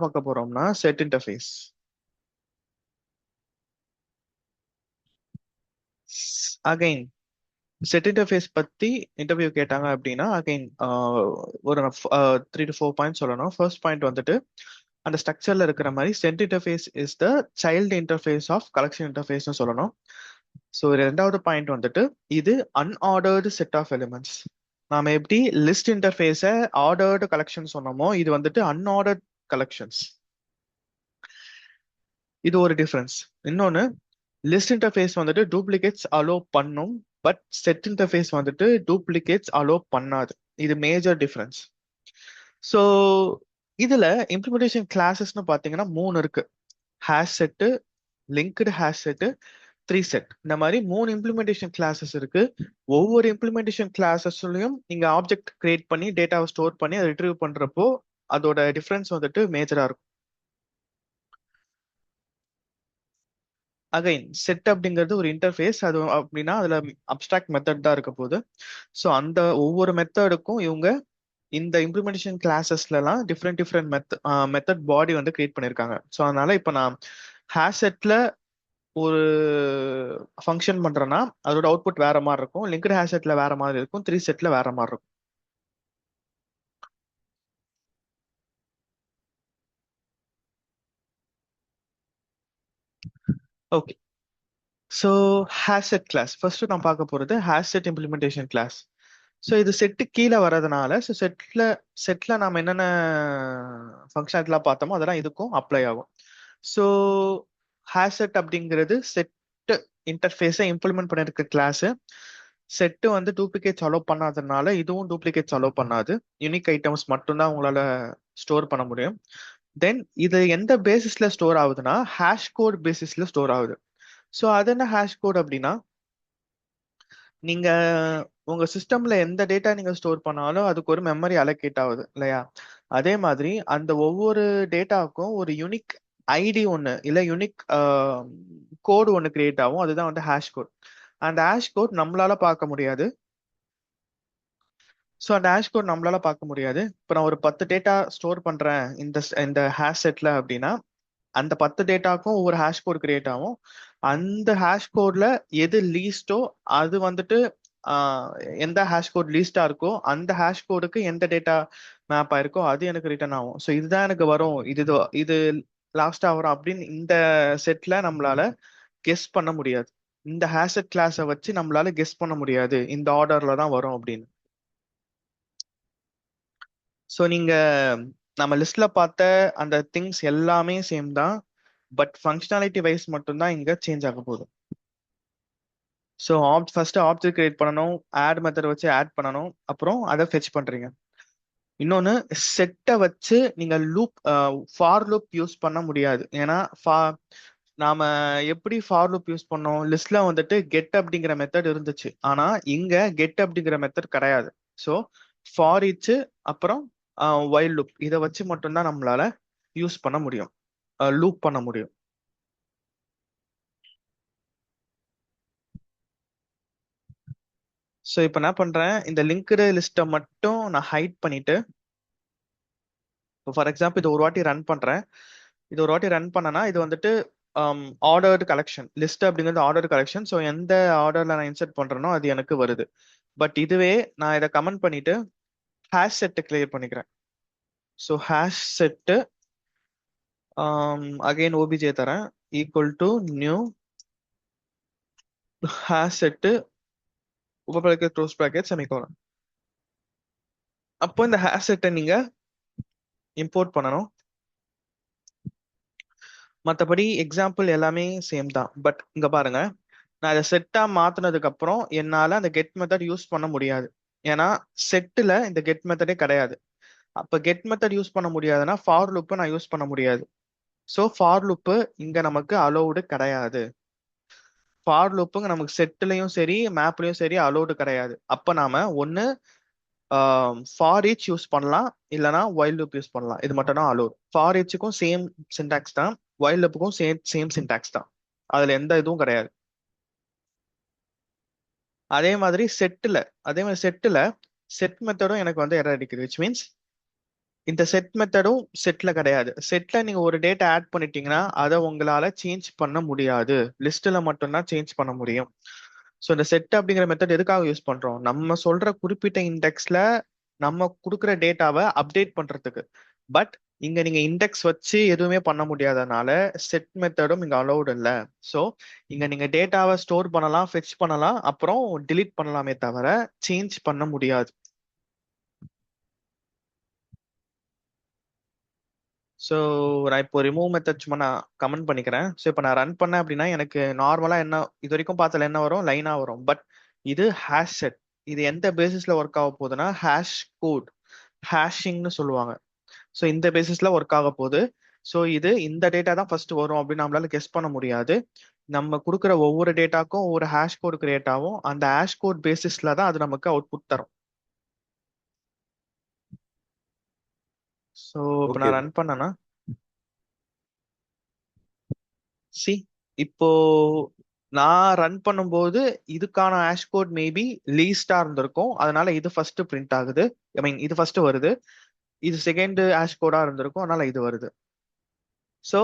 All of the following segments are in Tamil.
பார்க்க போறோம்னா set interface. Again set interface பத்தி இன்டர்வியூ கேட்டாங்க அப்படின்னா அகைன் ஒரு 3 to 4 பாயிண்ட் சொல்லணும். ஃபர்ஸ்ட் பாயிண்ட் வந்துட்டு அந்த ஸ்ட்ரக்சர்ல இருக்கிற மாதிரி set interface is the child interface of collection இன்டர்ஃபேஸ்னு சொல்லணும். ஸோ ரெண்டாவது பாயிண்ட் வந்துட்டு இது அன்ஆர்டர்டு செட் ஆஃப் எலிமெண்ட்ஸ். நாம எப்படி லிஸ்ட் இன்டர்ஃபேஸை ஆர்டர்டு கலெக்ஷன் சொன்னோமோ இது வந்துட்டு அன்ஆர்டர்ட் கலெக்ஷன்ஸ். இது ஒரு டிஃபரன்ஸ். இன்னொன்னு லிஸ்ட் இன்டர்ஃபேஸ் வந்துட்டு டூப்ளிகேட்ஸ் அலோ பண்ணும், பட் செட் இன்டர்ஃபேஸ் வந்துட்டு டூப்ளிகேட்ஸ் அலோ பண்ணாது. இது மேஜர் டிஃபரன்ஸ். ஸோ இதுல இம்ப்ளிமெண்டேஷன் கிளாஸஸ்னு பார்த்தீங்கன்னா 3 இருக்கு. Hash set, linked hash set, 3 set. இந்த மாதிரி 3 இம்ப்ளிமெண்டேஷன் கிளாஸஸ் இருக்கு. ஒவ்வொரு இம்ப்ளிமெண்டேஷன் கிளாஸஸ்லயும் நீங்க ஆப்ஜெக்ட் கிரியேட் பண்ணி டேட்டாவை ஸ்டோர் பண்ணி அதை ரிட்ரீவ் பண்றப்போ அதோட டிஃபரன்ஸ் வந்துட்டு மேஜரா இருக்கும். அகைன் செட் அப்படிங்கிறது ஒரு இன்டர்ஃபேஸ். அது அப்படின்னா அதுல அப்டிராக்ட் மெத்தட் தான் இருக்க போகுது. ஸோ அந்த ஒவ்வொரு மெத்தடுக்கும் இவங்க இந்த இம்ப்ளிமெண்டேஷன் கிளாஸஸ்லாம் டிஃப்ரெண்ட் மெத்தட் பாடி வந்து கிரியேட் பண்ணியிருக்காங்க. ஸோ அதனால இப்போ நான் ஹேஷ் செட்ல ஒரு ஃபங்க்ஷன் பண்றேன்னா அதோட அவுட்புட் வேற மாதிரி இருக்கும், லிங்க்டு ஹேஷ் செட்ல வேற மாதிரி இருக்கும், 3 செட்ல வேற மாதிரி இருக்கும். Okay, so hash set class first நான் பார்க்க போறது hash set implementation class. So இது செட்டு கீழே வர்றதுனால ஸோ செட்ல நாம என்னென்ன ஃபங்க்ஷனாலிட்டிலாம் பார்த்தோமோ அதெல்லாம் இதுக்கும் அப்ளை ஆகும். ஸோ ஹேஷ் செட் அப்படிங்கிறது செட் இன்டர்ஃபேஸை இம்ப்ளிமெண்ட் பண்ணிருக்க கிளாஸ். செட்டு வந்து டூப்ளிகேட்ஸ் அலோவ் பண்ணாததுனால இதுவும் டூப்ளிகேட்ஸ் அலோவ் பண்ணாது. யூனிக் ஐட்டம்ஸ் மட்டும்தான் உங்களால ஸ்டோர் பண்ண முடியும். தென் இது எந்த பேசிஸ்ல ஸ்டோர் ஆகுதுன்னா ஹேஷ் கோட் பேசிஸ்ல ஸ்டோர் ஆகுது. ஸோ அது என்ன ஹேஷ் கோட் அப்படின்னா நீங்க உங்க சிஸ்டம்ல எந்த டேட்டா நீங்க ஸ்டோர் பண்ணாலும் அதுக்கு ஒரு மெமரி அலோகேட் ஆகுது இல்லையா? அதே மாதிரி அந்த ஒவ்வொரு டேட்டாவுக்கும் ஒரு யூனிக் ஐடி ஒன்று இல்லை யூனிக் கோடு ஒன்று கிரியேட் ஆகும். அதுதான் வந்து ஹேஷ் கோட். அந்த ஹேஷ் கோட் நம்மளால பார்க்க முடியாது. ஸோ அந்த ஹேஷ் கோட் நம்மளால பார்க்க முடியாது. இப்போ நான் ஒரு 10 டேட்டா ஸ்டோர் பண்றேன் இந்த ஹேஷ் செட்ல அப்படின்னா அந்த 10 டேட்டாக்கும் ஒவ்வொரு ஹேஷ் கோட் கிரியேட் ஆகும். அந்த ஹேஷ் கோட்ல எது லீஸ்டோ அது வந்துட்டு எந்த ஹேஷ் கோட் லீஸ்டா இருக்கோ அந்த ஹேஷ் கோடுக்கு எந்த டேட்டா மேப் ஆயிருக்கோ அது எனக்கு ரிட்டர்ன் ஆகும். ஸோ இதுதான் எனக்கு வரும், இது லாஸ்டா வரும் அப்படின்னு இந்த செட்ல நம்மளால கெஸ் பண்ண முடியாது. இந்த ஹேஷ் செட் கிளாஸை வச்சு நம்மளால கெஸ் பண்ண முடியாது இந்த ஆர்டர்ல தான் வரும் அப்படின்னு. ஸோ நீங்க நம்ம லிஸ்ட்ல பார்த்த அந்த திங்ஸ் எல்லாமே சேம் தான், பட் ஃபங்க்ஷனாலிட்டி வைஸ் மட்டும்தான் இங்க சேஞ்ச் ஆக போகுது. ஸோ ஃபர்ஸ்ட் ஆப்ஜெக்ட் கிரியேட் பண்ணணும், ஆட் மெத்தட் வச்சு ஆட் பண்ணணும், அப்புறம் அதை ஃபெச் பண்றீங்க. இன்னொன்னு செட்டை வச்சு நீங்க லூப் ஃபார் லூப் யூஸ் பண்ண முடியாது. ஏன்னா நாம எப்படி ஃபார் லூப் யூஸ் பண்ணோம், லிஸ்ட்ல வந்துட்டு கெட் அப்படிங்கிற மெத்தட் இருந்துச்சு, ஆனா இங்க கெட் அப்படிங்கிற மெத்தட் கிடையாது. ஸோ ஃபார் ஈச் அப்புறம் வைல் லூப் இதை வச்சு மட்டும்தான் நம்மளால யூஸ் பண்ண முடியும், லூப் பண்ண முடியும். ஸோ இப்போ என்ன பண்றேன், இந்த லிங்க்டு லிஸ்ட்டை மட்டும் நான் ஹைட் பண்ணிட்டு ஃபார் எக்ஸாம்பிள் இது ஒரு வாட்டி ரன் பண்றேன். இது ஒரு வாட்டி ரன் பண்ணனா இது வந்துட்டு ஆர்டர்டு கலெக்ஷன் லிஸ்ட் அப்படிங்கிறது ஆர்டர் கலெக்ஷன். ஸோ எந்த ஆர்டர்ல நான் இன்சர்ட் பண்றேனோ அது எனக்கு வருது. பட் இதுவே நான் இதை கமெண்ட் பண்ணிட்டு ஹேஷ் செட்டை கிளியர் பண்ணிக்கிறேன். So hash set again obj தரேன் equal to new hash set உப பிராக்கெட் க்ளோஸ் பிராக்கெட் செமிகோலன். அப்போ இந்த ஹேஷ் செட்டை நீங்க இம்போர்ட் பண்ணணும். மற்றபடி எக்ஸாம்பிள் எல்லாமே சேம் தான். பட் இங்க பாருங்க, நான் இதை செட்டா மாத்தினதுக்கு அப்புறம் என்னால அந்த கெட் மெத்தட் யூஸ் பண்ண முடியாது. ஏன்னா செட்டுல இந்த கெட் மெத்தடே கிடையாது. அப்ப கெட் மெத்தட் யூஸ் பண்ண முடியாதுன்னா ஃபார் லூப்பை நான் யூஸ் பண்ண முடியாது. ஸோ ஃபார் லூப்பு இங்க நமக்கு அலோவுடு கிடையாது. ஃபார் லூப்புங்க நமக்கு செட்லயும் சரி மேப்லயும் சரி அலோடு கிடையாது. அப்ப நாம ஒன்னு ஃபார் ஈச் யூஸ் பண்ணலாம், இல்லைனா வைல் லூப் யூஸ் பண்ணலாம். இது மட்டும் தான் அலோட். ஃபார் ஈச்சுக்கும் சேம் சின்டாக்ஸ் தான், வைல் லூப்புக்கும் சேம் சின்டாக்ஸ் தான், அதுல எந்த இதுவும் கிடையாது. அதே மாதிரி செட்டுல செட் மெத்தடும் எனக்கு வந்து எரர் அடிக்குது. விச் மீன்ஸ் இந்த செட் மெத்தடும் செட்ல கிடையாது. செட்ல நீங்க ஒரு டேட்டா ஆட் பண்ணிட்டீங்கன்னா அதை உங்களால சேஞ்ச் பண்ண முடியாது. லிஸ்ட்ல மட்டும்தான் சேஞ்ச் பண்ண முடியும். ஸோ இந்த செட் அப்படிங்கிற மெத்தட் எதுக்காக யூஸ் பண்றோம்? நம்ம சொல்ற குறிப்பிட்ட இண்டெக்ஸ்ல நம்ம கொடுக்குற டேட்டாவை அப்டேட் பண்றதுக்கு. பட் இங்க நீங்க இண்டெக்ஸ் வச்சு எதுவுமே பண்ண முடியாதனால செட் மெத்தடும் இங்க அலௌட் இல்லை. ஸோ இங்க நீங்க டேட்டாவை ஸ்டோர் பண்ணலாம், ஃபெச் பண்ணலாம், அப்புறம் delete பண்ணலாமே தவிர சேஞ்ச் பண்ண முடியாது. ஸோ நான் இப்போ ரிமூவ் மெத்தட் சும்மா நான் கமெண்ட் பண்ணிக்கிறேன். ஸோ இப்போ நான் ரன் பண்ணேன் அப்படின்னா எனக்கு நார்மலாக என்ன இது வரைக்கும் பார்த்தல என்ன வரும், லைனாக வரும். பட் இது ஹேஷ் செட். இது எந்த பேசிஸ்ல ஒர்க் ஆக போகுதுன்னா ஹேஷ் கோட், ஹேஷிங்னு சொல்லுவாங்க. ஸோ இந்த பேசிஸ்ல ஒர்க் ஆக போகுது. ஸோ இது இந்த டேட்டா தான் ஃபர்ஸ்ட் வரும் அப்படின்னு நம்மளால கெஸ் பண்ண முடியாது. நம்ம கொடுக்குற ஒவ்வொரு டேட்டாக்கும் ஒவ்வொரு ஹேஷ் கோட் கிரியேட் ஆகும். அந்த ஹேஷ் கோட் பேசிஸ்ல தான் அது நமக்கு அவுட்புட் தரும். ஸோ இப்போ ஓகே நான் ப்ரோ. ரன் பண்ணேன்னா சி இப்போ நான் ரன் பண்ணும்போது இதுக்கான ஹேஷ் கோட் மேபி லீஸ்டா இருந்திருக்கும். அதனால இது ஃபர்ஸ்ட் பிரிண்ட் ஆகுது. ஐ மீன் இது ஃபர்ஸ்ட் வருது. இது செகண்ட் ஹேஷ் கோடா இருந்திருக்கும். அதனால இது வருது. ஸோ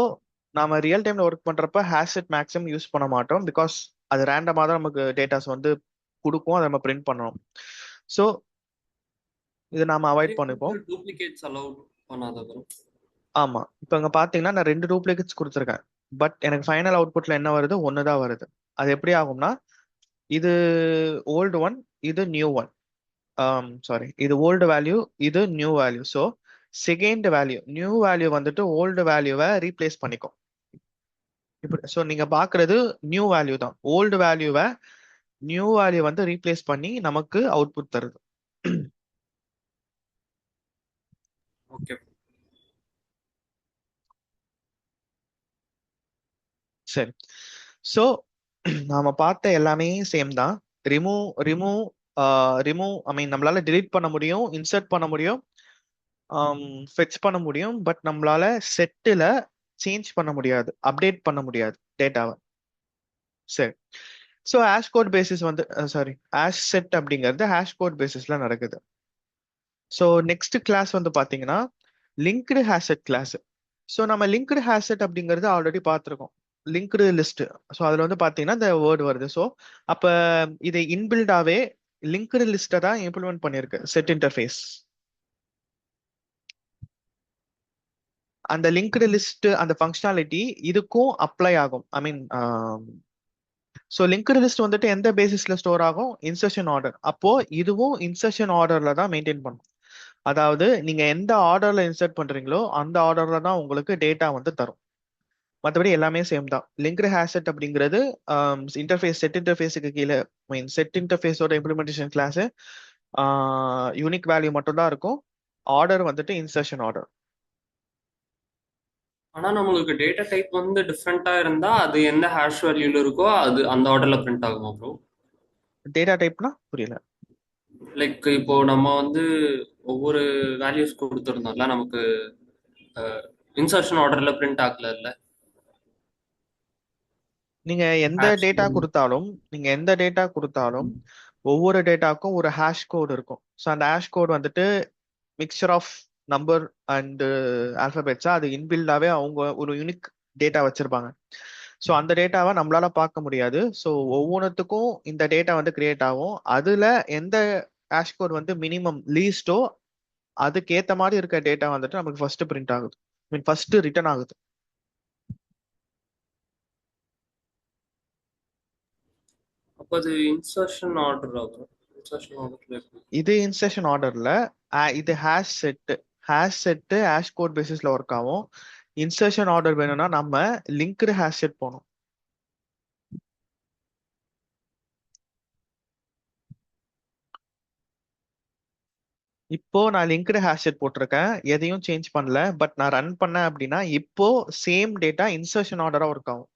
நாம ரியல் டைம்ல ஒர்க் பண்றப்ப ஹேஷ் செட் மேக்ஸிமம் யூஸ் பண்ண மாட்டோம். பிகாஸ் அது ரேண்டமா தான் நமக்கு டேட்டாஸ் வந்து கொடுக்கும். அதை நம்ம பிரிண்ட் பண்ணணும். ஸோ இதை நாம அவாய்ட் நிறைய பண்ணிப்போம். டூப்ளிகேட்ஸ் அலௌட் பண்ணாத ப்ரோ. ஆமா, இப்போ இங்க பாத்தீங்கன்னா நான் 2 டூப்ளிகேட்ஸ் கொடுத்துருக்கேன். பட் எனக்கு ஃபைனல் அவுட்புட்ல என்ன வருது, ஒன்னு தான் வருது. அது எப்படி ஆகும்னா இது ஓல்டு ஒன், இது நியூ ஒன். சாரி, இது ஓல்டு வேல்யூ, இது new value. So second value, new value வந்துட்டு ஓல்டு வேல்யூவை ரீப்ளேஸ் பண்ணிக்கும். இப்படி ஸோ நீங்க பாக்குறது நியூ வேல்யூ தான். ஓல்டு வேல்யூவை நியூ வேல்யூ வந்து ரீப்ளேஸ் பண்ணி நமக்கு அவுட்புட் தருது. ஓகே. சரி. ஸோ நாம பார்த்த எல்லாமே சேம் தான். ரிமூவ் ரிமூவ் ரிமூவ் ஐ மீன் நம்மளால delete பண்ண முடியும், இன்சர்ட் பண்ண முடியும், ஃபெச் பண்ண முடியும். பட் நம்மளால செட்டில் சேஞ்ச் பண்ண முடியாது, அப்டேட் பண்ண முடியாது டேட்டாவை. சரி. ஸோ ஹேஷ் கோட் பேசிஸ் வந்து சாரி ஹேஷ் செட் அப்படிங்கிறது ஹேஷ் கோட் பேசிஸ்ல நடக்குது. ஸோ நெக்ஸ்ட் கிளாஸ் வந்து பார்த்தீங்கன்னா லிங்க்டு ஹேஷட் கிளாஸ். ஸோ நம்ம லிங்க்டு ஹேஷட் அப்படிங்கிறது ஆல்ரெடி பார்த்துருக்கோம். Linked list. ஸோ அதில் வந்து பார்த்தீங்கன்னா இந்த வேர்டு வருது. ஸோ அப்போ இதை இன்பில்டாவே லிங்க்டு லிஸ்ட்டை தான் இம்ப்ளிமெண்ட் பண்ணியிருக்கு செட் இன்டர்ஃபேஸ். அந்த லிங்க்டு லிஸ்ட் அந்த ஃபங்க்ஷனாலிட்டி இதுக்கும் அப்ளை ஆகும். ஐ மீன் ஸோ லிங்க்டு லிஸ்ட் வந்துட்டு எந்த பேசிஸ்ல ஸ்டோர் ஆகும், இன்சர்ஷன் ஆர்டர். அப்போ இதுவும் இன்சர்ஷன் ஆர்டர்ல தான் மெயின்டைன் பண்ணும். அதாவது நீங்க எந்த ஆர்டர்ல இன்சர்ட் பண்றீங்களோ அந்த ஆர்டர்ல தான் உங்களுக்கு டேட்டா வந்து தரும். மற்றபடி எல்லாமே சேம் தான். லிங்க்டு ஹேஷட் அப்படிங்கிறது இன்டர்ஃபேஸ் செட் இன்டர்ஃபேஸுக்கு கீழே மீன் செட் இன்டர்ஃபேஸோட இம்ப்ளிமெண்டேஷன் கிளாஸ் யூனிக் வேல்யூ மட்டும் தான் இருக்கும். ஆர்டர் வந்துட்டு இன்சர்ஷன் ஆர்டர். ஆனா நம்மளுக்கு டேட்டா டைப் வந்து டிஃப்ரெண்டா இருந்தா அது எந்த ஹேஷ் வேல்யூல இருக்கோ அது அந்த ஆர்டர்ல பிரிண்ட் ஆகுமா ப்ரோ? டேட்டா டைப்னா புரியல. லைக் இப்போ நம்ம வந்து ஒவ்வொரு வேல்யூஸ் கொடுத்துருந்தோம்ல, நமக்கு இன்சர்ஷன் ஆர்டர்ல பிரிண்ட் ஆகல இல்ல நீங்க எந்த ஹேஷ். டேட்டா கொடுத்தாலும் நீங்க எந்த டேட்டா கொடுத்தாலும் ஒவ்வொரு டேட்டாக்கும் ஒரு ஹேஷ் கோட் இருக்கும். ஸோ அந்த ஹேஷ் கோட் வந்துட்டு மிக்சர் ஆஃப் நம்பர் அண்ட் ஆல்பபெட்ஸா அது இன்பில்டாவே அவங்க ஒரு யூனிக் டேட்டா வச்சிருப்பாங்க. ஸோ அந்த டேட்டாவை நம்மளால பார்க்க முடியாது. ஸோ ஒவ்வொன்றுத்துக்கும் இந்த டேட்டா வந்து கிரியேட் ஆகும். அதுல எந்த ஹேஷ் கோட் வந்து மினிமம் லீஸ்டோ அதுக்கேத்த மாதிரி இருக்க டேட்டா வந்துட்டு நமக்கு ஃபர்ஸ்ட் பிரிண்ட் ஆகுது, மீன் ஃபர்ஸ்ட் ரிட்டர்ன் ஆகுது. அப்போ அது இன்சர்ஷன் ஆர்டர் ஆகும். இன்சர்ஷன் ஆர்டர்ல இருக்கு. இது இன்சர்ஷன் ஆர்டர்ல இது hash set. Hash set hash code பேசிஸ்ல ஒர்க் ஆகும். இன்சர்ஷன் ஆர்டர் வேணும்னா நம்ம லிங்க்டு ஹேஷ் செட் போகணும். இப்போ நான் லிங்க்டு ஹேஷ் செட் போட்டிருக்கேன், எதையும் சேஞ்ச் பண்ணல. பட் நான் ரன் பண்ணேன் அப்படின்னா இப்போ சேம் டேட்டா இன்சர்ஷன் ஆர்டரா ஒர்க் ஆகும்.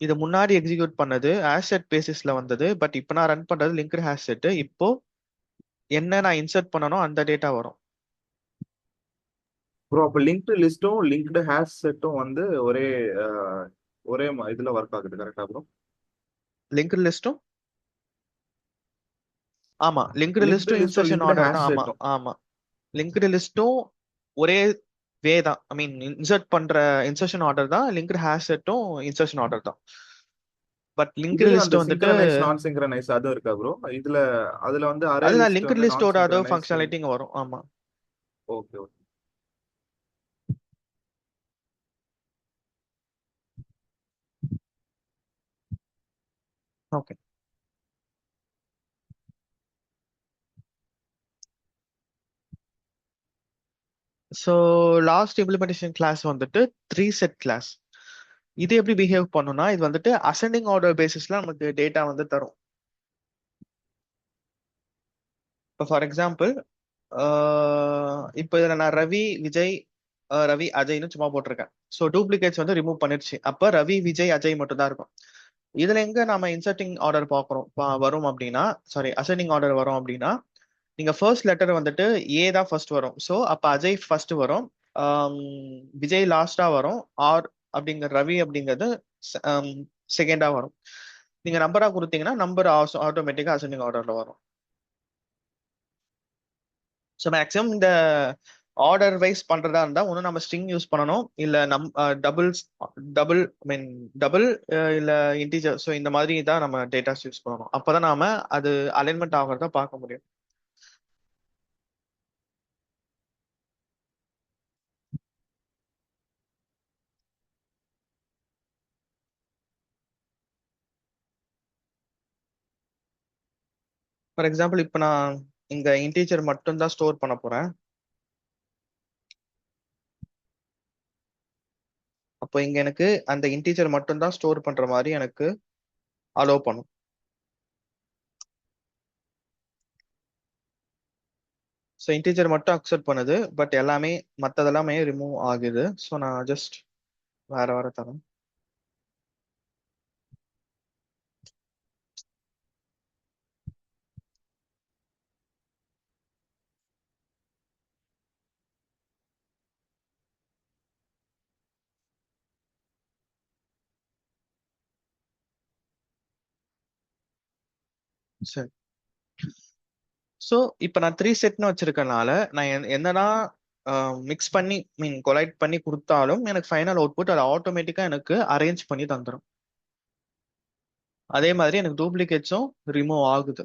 இது முன்னாடி எக்ஸிக்யூட் பண்ணது ஹேஷ் செட் பேசிஸ்ல வந்தது. பட் இப்போ நான் ரன் பண்றது லிங்க்டு ஹேஷ் செட். இப்போ என்ன நான் இன்சர்ட் பண்ணனோ அந்த டேட்டா வரும். ப்ரோ அப்போ லிங்க்டு லிஸ்ட்டும் லிங்க்டு ஹேஷ் செட்டும் வந்து ஒரே ஒரே இதுல ஒர்க் ஆகுது கரெக்டா ப்ரோ? லிங்க்டு லிஸ்ட்டும் ஆமா, லிங்க்டு லிங்க்டு லிஸ்ட்டும் லிஸ்ட்டும் இன்சர்ஷன் லிங்க்டு ஆர்டர் ஹேஷ் தான். ஆமா செட்டும். ஆமா, லிங்க்டு லிஸ்ட்டும் ஒரே வே தான். ஐ மீன் இன்சர்ட் பண்ற இன்சர்ஷன் ஆர்டர் தான், லிங்க்டு ஹேஷ் செட்டும் இன்சர்ஷன் ஆர்டர் தான். பட் லிங்க்டு இதுலயும் அந்த லிஸ்ட் வந்துட்டு சிங்க்ரனைஸ் நான் சிங்க்ரனைஸ் அதுவும் இருக்கா ப்ரோ? அதுல வந்து அரே அதுதான் லிஸ்ட் லிங்க்டு வந்து நான் லிஸ்டோட அதோ சிங்க்ரனைஸ். ஃபங்க்ஷனாலிட்டி இங்க வரும். ஆமா. Okay okay. Okay. So last implementation class வந்துட்டு 3 செட் கிளாஸ். இது எப்படி பிஹேவ் பண்ணும்னா, இது வந்துட்டு அசெண்டிங் ஆர்டர் பேசிஸ்ல நமக்கு டேட்டா வந்து தரும். இப்போ ஃபார் எக்ஸாம்பிள், இப்போ இதில் நான் ரவி விஜய் ரவி அஜய்னு சும்மா போட்டிருக்கேன். ஸோ டூப்ளிகேட்ஸ் வந்து ரிமூவ் பண்ணிருச்சு. அப்போ ரவி விஜய் அஜய் மட்டும் தான் இருக்கும். இதுல எங்க நாம இன்சர்ட்டிங் ஆர்டர் பார்க்குறோம் வரும் அப்படின்னா, சாரி அசெண்டிங் ஆர்டர் வரும் அப்படின்னா, நீங்க ஃபர்ஸ்ட் லெட்டர் வந்துட்டு ஏ தான் ஃபர்ஸ்ட் வரும். ஸோ அப்ப அஜய் ஃபர்ஸ்ட் வரும், ஆம், விஜய் லாஸ்டா வரும், ஆர் அப்படிங்கிற ரவி அப்படிங்கிறது செகண்டா வரும். நீங்க நம்பரா கொடுத்தீங்கன்னா நம்பர் ஆட்டோமேட்டிக்கா அசெண்டிங் ஆர்டர்ல வரும். ஸோ மேக்ஸிமம் இந்த ஆர்டர் வைஸ் பண்றதா இருந்தா ஒன்றும் நம்ம ஸ்ட்ரிங் யூஸ் பண்ணணும், இல்ல டபுள் டபுள் ஐ மீன் டபுள் இல்ல இன்டீஜர். ஸோ இந்த மாதிரி தான் நம்ம டேட்டாஸ் யூஸ் பண்ணணும். அப்பதான் நாம அது அலைன்மெண்ட் ஆகிறத பார்க்க முடியும். ஃபார் எக்ஸாம்பிள், இப்போ நான் இங்க இன்டீஜர் மட்டும் தான் ஸ்டோர் பண்ண போறேன். அப்போ இங்க எனக்கு அந்த இன்டீஜர் மட்டும் தான் ஸ்டோர் பண்ற மாதிரி எனக்கு அலோவ் பண்ணும். ஸோ இன்டீஜர் மட்டும் அக்செப்ட் பண்ணுது, பட் எல்லாமே மற்றதெல்லாமே ரிமூவ் ஆகுது. ஸோ நான் ஜஸ்ட் வேற வேற தரேன். சரி. ஸோ இப்போ நான் 3 செட்னு வச்சிருக்கனால நான் என்னதான் மிக்ஸ் பண்ணி மீன் கொலைட் பண்ணி கொடுத்தாலும் எனக்கு ஃபைனல் அவுட்புட் அதை ஆட்டோமேட்டிக்கா எனக்கு அரேஞ்ச் பண்ணி தந்துடும். அதே மாதிரி எனக்கு டூப்ளிகேட்ஸும் ரிமூவ் ஆகுது.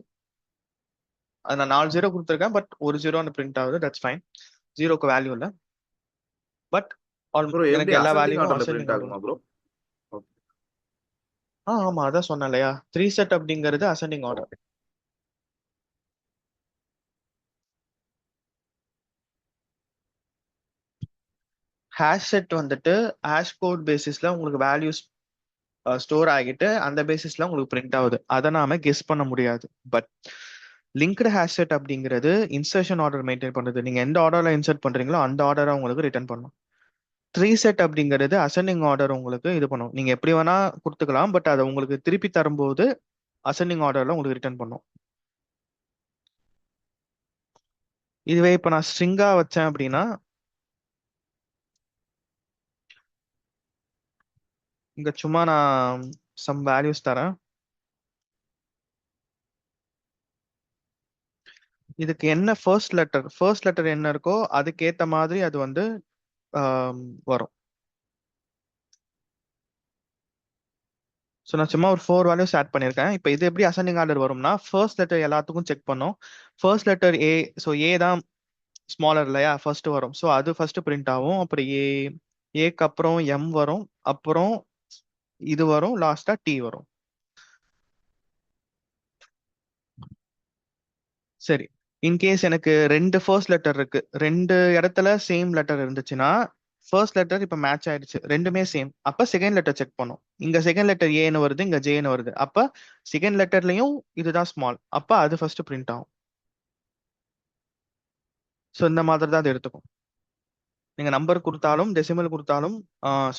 அது நான் 4 0 கொடுத்துருக்கேன், பட் ஒரு 0 பிரிண்ட் ஆகுது. தட்ஸ் ஃபைன், 0க்கு வேல்யூ இல்லை. பட் ப்ரோ எப்படி எனக்கு எல்லா அசெண்டிங் வேல்யூவும் ஆர்டர்ல அசெண்டிங் பிரிண்ட் ஆர்டர். ஆகுமா ப்ரோ? ஆமா, அதான் சொன்னேன் இல்லையா, 3 செட் அப்படிங்கிறது அசெண்டிங் ஆர்டர். ஹேஷ் செட் வந்துட்டு ஹேஷ் கோட் பேசிஸ்ல உங்களுக்கு வேல்யூஸ் ஸ்டோர் ஆகிட்டு அந்த பேசிஸ்ல உங்களுக்கு பிரிண்ட் ஆகுது. அதை நாம கெஸ் பண்ண முடியாது. பட் லிங்க்டு ஹேஷ் செட் அப்படிங்கிறது இன்சர்ஷன் ஆர்டர் மெயின்டைன் பண்ணுது. நீங்க எந்த ஆர்டர்ல இன்சர்ட் பண்றீங்களோ அந்த ஆர்டரை உங்களுக்கு ரிட்டர்ன் பண்ணும். 3 செட் அப்படிங்கிறது அசெண்டிங் ஆர்டர் உங்களுக்கு இது பண்ணும். நீங்க எப்படி வேணா கொடுத்துக்கலாம், பட் அதை உங்களுக்கு திருப்பி தரும்போது அசெண்டிங் ஆர்டர்ல உங்களுக்கு ரிட்டர்ன் பண்ணும். இதுவே இப்ப நான் ஸ்ட்ரிங்கா வச்சேன் அப்படின்னா, இங்க சும்மா நான் சம் வேல்யூஸ் தரேன். இதுக்கு என்ன ஃபர்ஸ்ட் லெட்டர் என்ன இருக்கோ அதுக்கேத்த மாதிரி அது வந்து வரும். ஸோ நான் சும்மா ஒரு 4 வேல்யூஸ் ஆட் பண்ணியிருக்கேன். இப்போ இது எப்படி அசெண்டிங் ஆர்டர் வரும்னா, ஃபர்ஸ்ட் லெட்டர் எல்லாத்துக்கும் செக் பண்ணும். ஃபர்ஸ்ட் லெட்டர் ஏ, ஸோ ஏ தான் ஸ்மாலர் இல்லையா, ஃபர்ஸ்ட் வரும். ஸோ அது ஃபர்ஸ்ட் பிரிண்ட் ஆகும். அப்புறம் ஏக்கு அப்புறம் எம் வரும், அப்புறம் இது வரும், லாஸ்டா டி வரும். சரி, இன்கேஸ் எனக்கு 2 ஃபர்ஸ்ட் லெட்டர் இருக்கு, 2 இடத்துல சேம் லெட்டர் இருந்துச்சுன்னா, ஃபர்ஸ்ட் லெட்டர் இப்ப மேட்ச் ஆயிடுச்சு, ரெண்டுமே சேம். அப்ப செகண்ட் லெட்டர் செக் பண்ணும். இங்க செகண்ட் லெட்டர் ஏன்னு வருது, இங்க ஜேன்னு வருது. அப்ப செகண்ட் லெட்டர்லயும் இதுதான் ஸ்மால், அப்ப அது ஃபர்ஸ்ட் பிரிண்ட் ஆகும். ஸோ இந்த மாதிரி தான் அது எடுத்துக்கும். நீங்க நம்பர் கொடுத்தாலும், டெசிமல் கொடுத்தாலும்,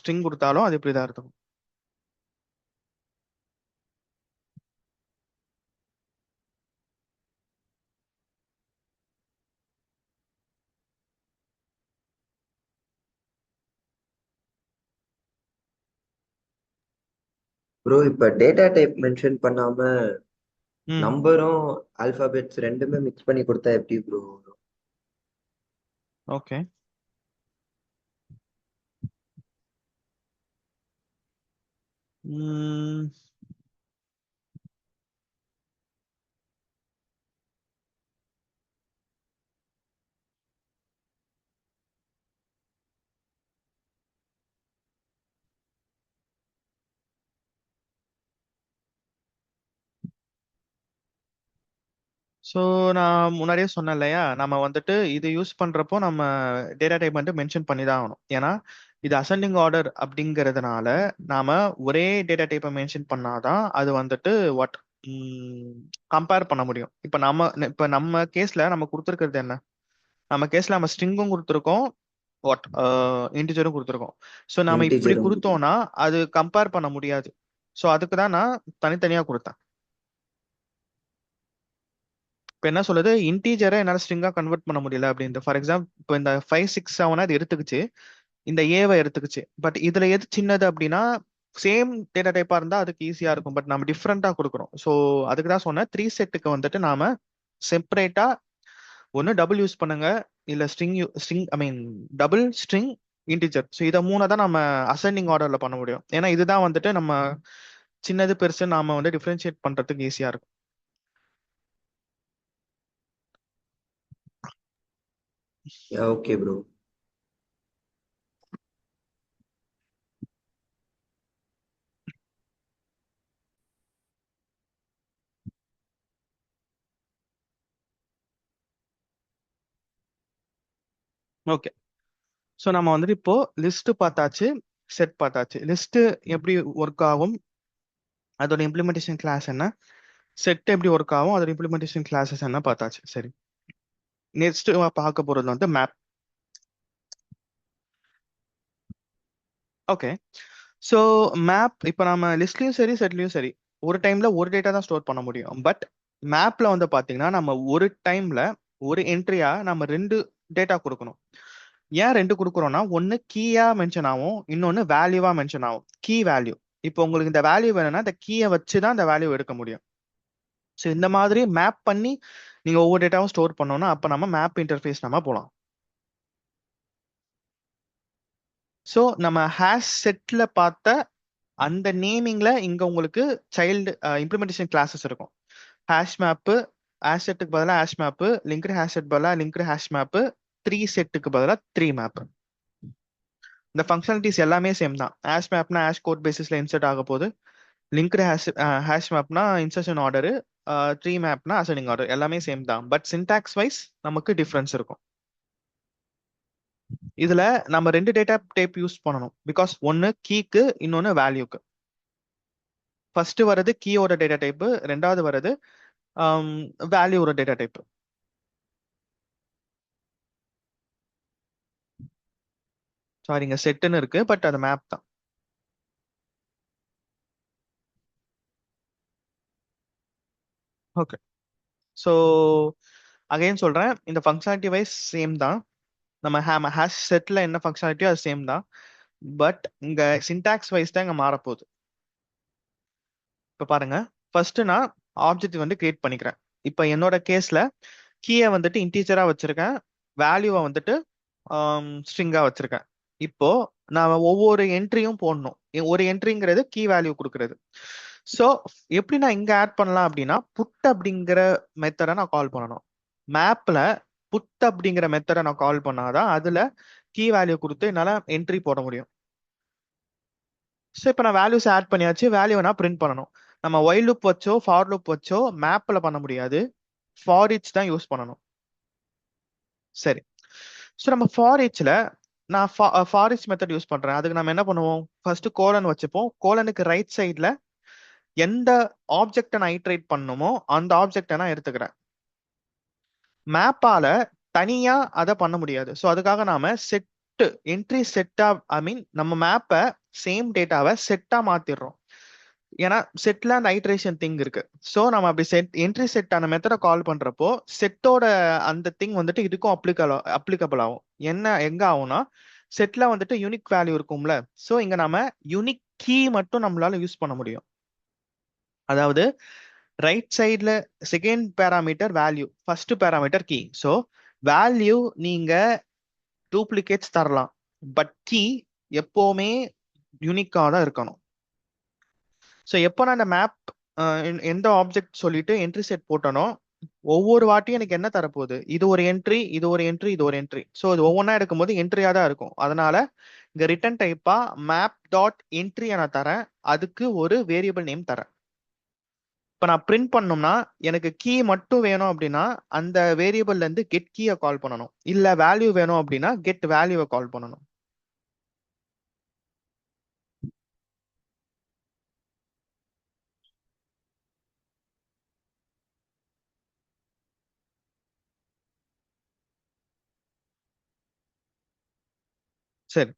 ஸ்ட்ரிங் கொடுத்தாலும் அது இப்படிதான் எடுத்துக்கும். ப்ரோ இப்ப டேட்டா டைப் மென்ஷன் பண்ணாம ம் நம்பரும் ஆல்பாபெட்ஸ் ரெண்டுமே மிக்ஸ் பண்ணி கொடுத்தா எப்படி ப்ரோ? ஓகே. ம், ஸோ நான் முன்னாடியே சொன்னேன் இல்லையா, நம்ம வந்துட்டு இது யூஸ் பண்றப்போ நம்ம டேட்டா டைப் வந்து மென்ஷன் பண்ணி தான் ஆகணும். ஏன்னா இது அசெண்டிங் ஆர்டர் அப்படிங்கிறதுனால நாம ஒரே டேட்டா டைப்பை மென்ஷன் பண்ணாதான் அது வந்துட்டு வாட் கம்பேர் பண்ண முடியும். இப்போ நம்ம கேஸ்ல நம்ம கொடுத்துருக்கிறது என்ன? நம்ம கேஸ்ல நம்ம ஸ்ட்ரிங்கும் கொடுத்துருக்கோம், வாட் இன்டிஜரும் கொடுத்துருக்கோம். ஸோ நாம இப்படி இன்டிஜரும் கொடுத்தோம்னா அது கம்பேர் பண்ண முடியாது. ஸோ அதுக்கு தான் நான் தனித்தனியா கொடுத்தேன். இப்போ என்ன சொல்லுது, இன்டீஜரை என்னால் ஸ்ட்ரிங்கா கன்வெர்ட் பண்ண முடியல அப்படின்னு. ஃபார் எக்ஸாம்பிள் இப்போ இந்த 5 6 7 அது எடுத்துக்கிச்சு, இந்த ஏவை எடுத்துக்கிச்சு. பட் இதுல எது சின்னது அப்படின்னா சேம் டேட்டா டைப்பா இருந்தா அதுக்கு ஈஸியா இருக்கும். பட் நம்ம டிஃப்ரெண்டா கொடுக்குறோம். ஸோ அதுக்கு தான் சொன்னேன் 3 செட்டுக்கு வந்துட்டு நாம செப்பரேட்டா ஒன்னு டபுள் யூஸ் பண்ணுங்க, இல்ல ஸ்ட்ரிங் ஐ மீன் டபுள் ஸ்ட்ரிங் இன்டிஜர். ஸோ இதை மூணை தான் நம்ம அசெண்டிங் ஆர்டர்ல பண்ண முடியும். ஏன்னா இதுதான் வந்துட்டு நம்ம சின்னது பெருசு நாம வந்து டிஃபரன்ஷியேட் பண்றதுக்கு ஈஸியா இருக்கும். Okay bro. ஓகே, ஸோ நம்ம வந்துட்டு இப்போ லிஸ்ட் பார்த்தாச்சு, செட் பார்த்தாச்சு. லிஸ்ட் எப்படி ஒர்க் ஆகும், அதோட இம்ப்ளிமெண்டேஷன் கிளாஸ் என்ன, செட் எப்படி ஒர்க் ஆகும், அதோட இம்ப்ளிமெண்டேஷன் கிளாஸஸ் என்ன பார்த்தாச்சு. சரி, நெக்ஸ்ட் பார்க்க போறது வந்து மேப். ஓகே, ஸோ மேப் இப்போ நம்ம லிஸ்ட்லயும் சரி செட்லயும் சரி ஒரு டைம்ல ஒரு டேட்டா தான் ஸ்டோர் பண்ண முடியும். பட் மேப்ல வந்து பாத்தீங்கன்னா நம்ம ஒரு டைம்ல ஒரு என்ட்ரியா நம்ம ரெண்டு டேட்டா கொடுக்கணும். ஏன் ரெண்டு கொடுக்குறோம்னா, ஒன்னு கீயா மென்ஷன் ஆகும், இன்னொன்னு வேல்யூவா மென்ஷன் ஆகும். Key value. இப்போ உங்களுக்கு இந்த வேல்யூ வேணும்னா இந்த கீயை வச்சு தான் இந்த வேல்யூ எடுக்க முடியும். ஸோ இந்த மாதிரி மேப் பண்ணி நீங்க ஒவ்வொரு டேட்டாவும் ஸ்டோர் பண்ணோம்னா அப்ப நம்ம மேப் இன்டர்ஃபேஸ் நம்ம போகலாம். ஸோ நம்ம ஹேஷ் செட்ல பார்த்த அந்த நேமிங்ல இங்க உங்களுக்கு சைல்டு இம்ப்ளிமெண்டேஷன் கிளாஸஸ் இருக்கும். ஹேஷ் மேப்பு, ஹேஷ் செட்டுக்கு பதிலாக hash map, linked hash set பதிலாக லிங்க்டு ஹேஷ் மேப்பு, 3 செட்டுக்கு பதிலாக 3 மேப்பு. இந்த ஃபங்க்ஷனாலிட்டிஸ் எல்லாமே சேம் தான். ஹேஷ் மேப்னா ஹேஷ் கோட் பேசிஸ்ல இன்சர்ட் ஆக போகுது, லிங்க்டு ஹேஷ் மேப்னா இன்சர்ஷன் ஆர்டர், 3 மேப்னா அசெண்டிங் ஆர்டர். எல்லாமே சேம் தான். பட் சின்டாக்ஸ் வைஸ் நமக்கு டிஃபரன்ஸ் இருக்கும். இதுல நம்ம ரெண்டு டேட்டா டைப் யூஸ் பண்ணணும். பிகாஸ் ஒன்னு கீக்கு, இன்னொன்னு வேல்யூக்கு. ஃபர்ஸ்ட் வர்றது கீயோட டேட்டா டைப், ரெண்டாவது வர்றது வேல்யூவோட டேட்டா டைப். சாரி, இங்க செட்டுன்னு இருக்கு, பட் அது மேப் தான். ஓகே, ஸோ அகைன் சொல்றேன், இந்த ஃபங்க்ஷனாலிட்டி வைஸ் சேம் தான். நம்ம ஹேஷ் செட்ல என்ன ஃபங்க்ஷனாலிட்டியோ அது சேம் தான். பட் இங்க சின்டாக்ஸ் வைஸ் தான் இங்க மாறப்போகுது. இப்போ பாருங்க, ஃபர்ஸ்ட் நான் ஆப்ஜெக்ட் வந்து கிரியேட் பண்ணிக்கிறேன். இப்போ என்னோட கேஸ்ல கீயை வந்துட்டு இன்டீஜரா வச்சிருக்கேன், வேல்யூவை வந்துட்டு ஸ்ட்ரிங்கா வச்சிருக்கேன். இப்போ நான் ஒவ்வொரு என்ட்ரியும் போடணும். ஒரு என்ட்ரிங்கிறது கீ வேல்யூ கொடுக்கறது. ஸோ எப்படி நான் இங்க ஆட் பண்ணலாம் அப்படின்னா, புட் அப்படிங்கிற மெத்தடை நான் கால் பண்ணணும். மேப்ல புட் அப்படிங்கிற மெத்தடை நான் கால் பண்ணாதான் அதுல கீ வேல்யூ கொடுத்து என்னால என்ட்ரி போட முடியும். ஸோ இப்போ நான் வேல்யூஸ் ஆட் பண்ணியாச்சு, வேல்யூவை நான் பிரிண்ட் பண்ணணும். நம்ம ஒயில் லூப் வச்சோ ஃபார் லூப் வச்சோ மேப்ல பண்ண முடியாது, ஃபார் ஈச் தான் யூஸ் பண்ணணும். சரி, ஸோ நம்ம ஃபார் ஈச்ல நான் ஃபார் ஈச் மெத்தட் யூஸ் பண்றேன். அதுக்கு நம்ம என்ன பண்ணுவோம், ஃபர்ஸ்ட் கோலன் வச்சுப்போம். கோலனுக்கு ரைட் சைட்ல எந்த ஆப்ஜெக்டை நான் ஐட்ரேட் பண்ணணுமோ அந்த ஆப்ஜெக்டை நான் எடுத்துக்கிறேன். மேப்பால தனியா அதை பண்ண முடியாது. ஸோ அதுக்காக நாம செட் என்ட்ரி செட்டா ஐ மீன் நம்ம மேப்பை சேம் டேட்டாவை செட்டா மாத்திடுறோம். ஏன்னா செட்ல அந்த ஐட்ரேஷன் திங் இருக்கு. ஸோ நம்ம அப்படி என்ட்ரி செட் ஆன மெத்தடை கால் பண்றப்போ செட்டோட அந்த திங் வந்துட்டு இதுக்கும் அப்ளிகபிள் ஆகும். என்ன எங்க ஆகும்னா, செட்ல வந்துட்டு யூனிக் வேல்யூ இருக்கும்ல. ஸோ இங்க நம்ம யூனிக் கீ மட்டும் நம்மளால யூஸ் பண்ண முடியும். அதாவது ரைட் சைட்ல second parameter value, first parameter key. So value நீங்க டூப்ளிகேட்ஸ் தரலாம், பட் கீ எப்பவுமே யூனிக்கா தான் இருக்கணும். ஸோ எப்போ நான் இந்த மேப் எந்த ஆப்ஜெக்ட் சொல்லிட்டு என்ட்ரி செட் போட்டனோ ஒவ்வொரு வாட்டியும் எனக்கு என்ன தரப்போகுது, இது ஒரு என்ட்ரி, இது ஒரு என்ட்ரி, இது ஒரு என்ட்ரி. ஸோ இது ஒவ்வொன்றா எடுக்கும்போது என்ட்ரியா தான் இருக்கும். அதனால இங்க ரிட்டர்ன் டைப்பா மேப் டாட் என்ட்ரியை நான் தரேன், அதுக்கு ஒரு வேரியபிள் நேம் தரேன். இப்போ நான் பிரிண்ட் பண்ணோம்னா எனக்கு கீ மட்டும் வேணும் அப்படின்னா அந்த வேரியபிள்ல இருந்து கெட் கீயை கால் பண்ணணும், இல்ல வேல்யூ வேணும் அப்படின்னா கெட் வேல்யூவை கால் பண்ணணும். சரி,